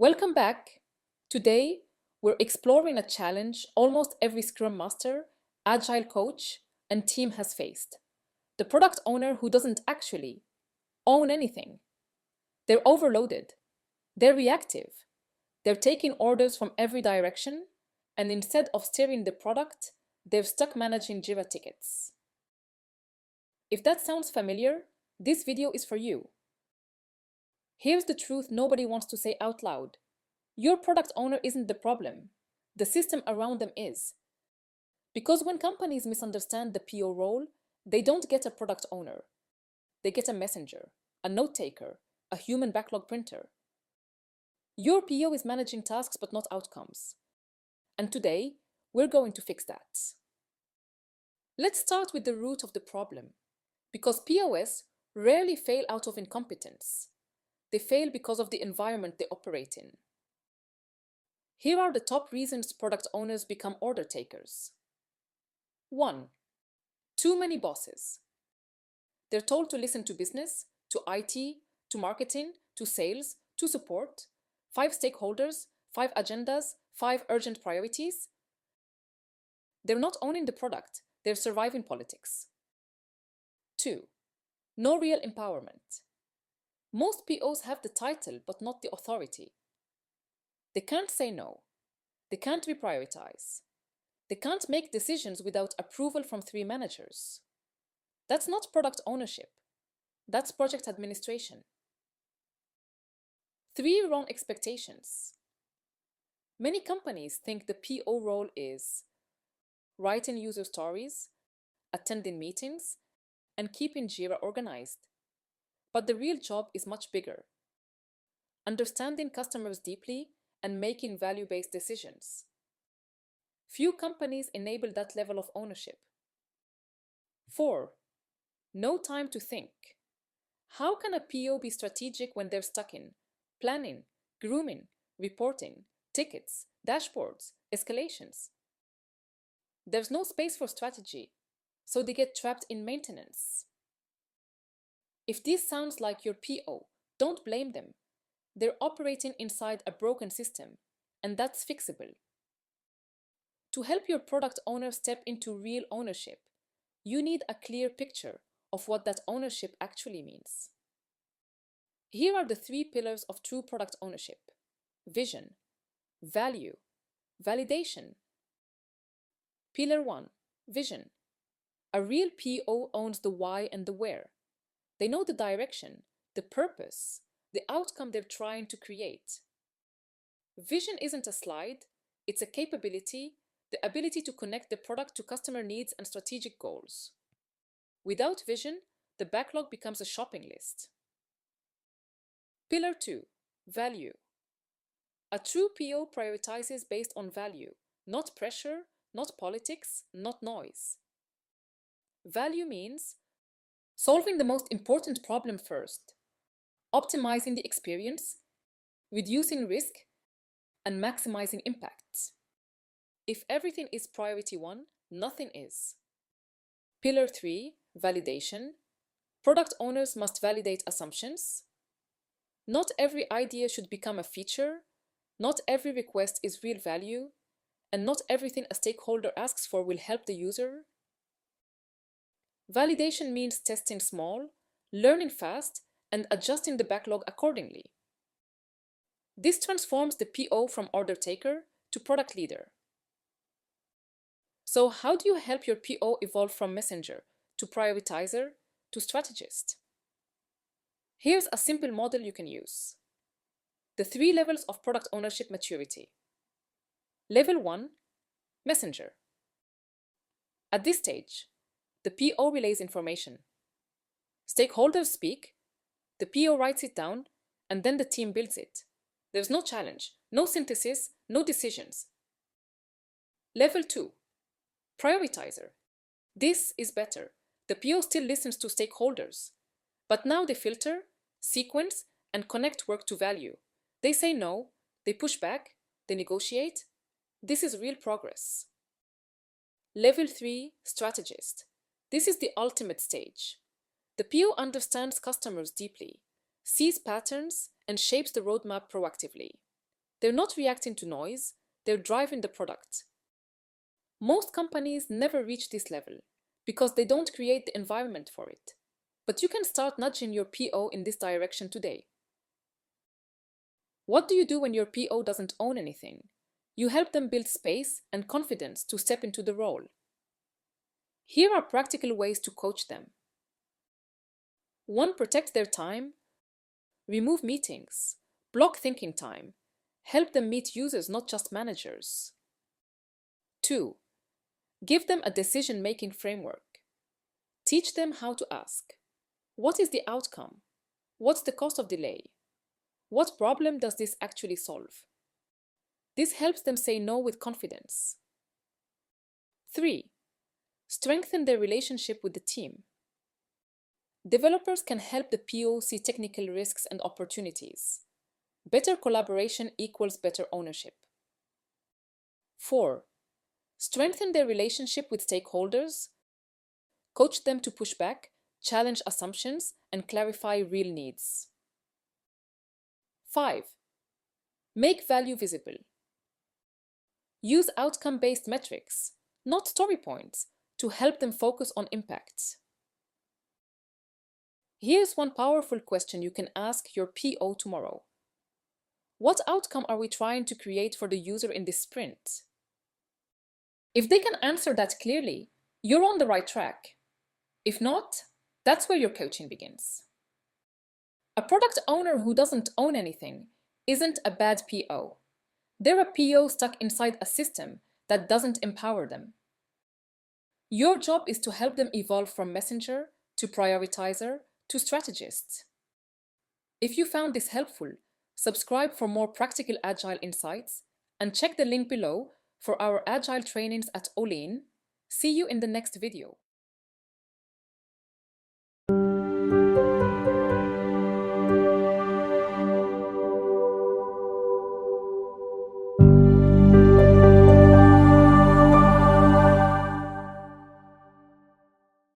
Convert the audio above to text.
Welcome back. Today, we're exploring a challenge almost every Scrum Master, Agile Coach, and team has faced. The product owner who doesn't actually own anything. They're overloaded. They're reactive. They're taking orders from every direction, and instead of steering the product, they're stuck managing Jira tickets. If that sounds familiar, this video is for you. Here's the truth nobody wants to say out loud. Your product owner isn't the problem. The system around them is. Because when companies misunderstand the PO role, they don't get a product owner. They get a messenger, a note taker, a human backlog printer. Your PO is managing tasks but not outcomes. And today, we're going to fix that. Let's start with the root of the problem. Because POs rarely fail out of incompetence. They fail because of the environment they operate in. Here are the top reasons product owners become order takers. 1. Too many bosses. They're told to listen to business, to IT, to marketing, to sales, to support, 5 stakeholders, 5 agendas, 5 urgent priorities. They're not owning the product, they're surviving politics. 2. No real empowerment. Most POs have the title but not the authority. They can't say no. They can't reprioritize. They can't make decisions without approval from 3 managers. That's not product ownership. That's project administration. 3 wrong expectations. Many companies think the PO role is writing user stories, attending meetings, and keeping Jira organized. But the real job is much bigger. Understanding customers deeply and making value-based decisions. Few companies enable that level of ownership. 4. No time to think. How can a PO be strategic when they're stuck in planning, grooming, reporting, tickets, dashboards, escalations? There's no space for strategy, so they get trapped in maintenance. If this sounds like your PO, don't blame them. They're operating inside a broken system, and that's fixable. To help your product owner step into real ownership, you need a clear picture of what that ownership actually means. Here are the 3 pillars of true product ownership: vision, value, validation. Pillar 1, vision. A real PO owns the why and the where. They know the direction, the purpose, the outcome they're trying to create. Vision isn't a slide, it's a capability, the ability to connect the product to customer needs and strategic goals. Without vision, the backlog becomes a shopping list. Pillar 2, value. A true PO prioritizes based on value, not pressure, not politics, not noise. Value means solving the most important problem first, optimizing the experience, reducing risk, and maximizing impacts. If everything is priority 1, nothing is. Pillar 3, validation. Product owners must validate assumptions. Not every idea should become a feature, not every request is real value, and not everything a stakeholder asks for will help the user. Validation means testing small, learning fast, and adjusting the backlog accordingly. This transforms the PO from order taker to product leader. So how do you help your PO evolve from messenger to prioritizer to strategist? Here's a simple model you can use. The 3 levels of product ownership maturity. Level 1, messenger. At this stage, the PO relays information. Stakeholders speak, the PO writes it down, and then the team builds it. There's no challenge, no synthesis, no decisions. Level 2, prioritizer. This is better. The PO still listens to stakeholders, but now they filter, sequence, and connect work to value. They say no, they push back, they negotiate. This is real progress. Level 3, strategist. This is the ultimate stage. The PO understands customers deeply, sees patterns, and shapes the roadmap proactively. They're not reacting to noise, they're driving the product. Most companies never reach this level because they don't create the environment for it. But you can start nudging your PO in this direction today. What do you do when your PO doesn't own anything? You help them build space and confidence to step into the role. Here are practical ways to coach them. 1. Protect their time. Remove meetings. Block thinking time. Help them meet users, not just managers. 2. Give them a decision-making framework. Teach them how to ask. What is the outcome? What's the cost of delay? What problem does this actually solve? This helps them say no with confidence. 3. Strengthen their relationship with the team. Developers can help the PO see technical risks and opportunities. Better collaboration equals better ownership. 4. Strengthen their relationship with stakeholders. Coach them to push back, challenge assumptions, and clarify real needs. 5. Make value visible. Use outcome-based metrics, not story points, to help them focus on impact. Here's one powerful question you can ask your PO tomorrow. What outcome are we trying to create for the user in this sprint? If they can answer that clearly, you're on the right track. If not, that's where your coaching begins. A product owner who doesn't own anything isn't a bad PO. They're a PO stuck inside a system that doesn't empower them. Your job is to help them evolve from messenger to prioritizer to strategist. If you found this helpful, subscribe for more practical Agile insights and check the link below for our Agile trainings at Olean. See you in the next video.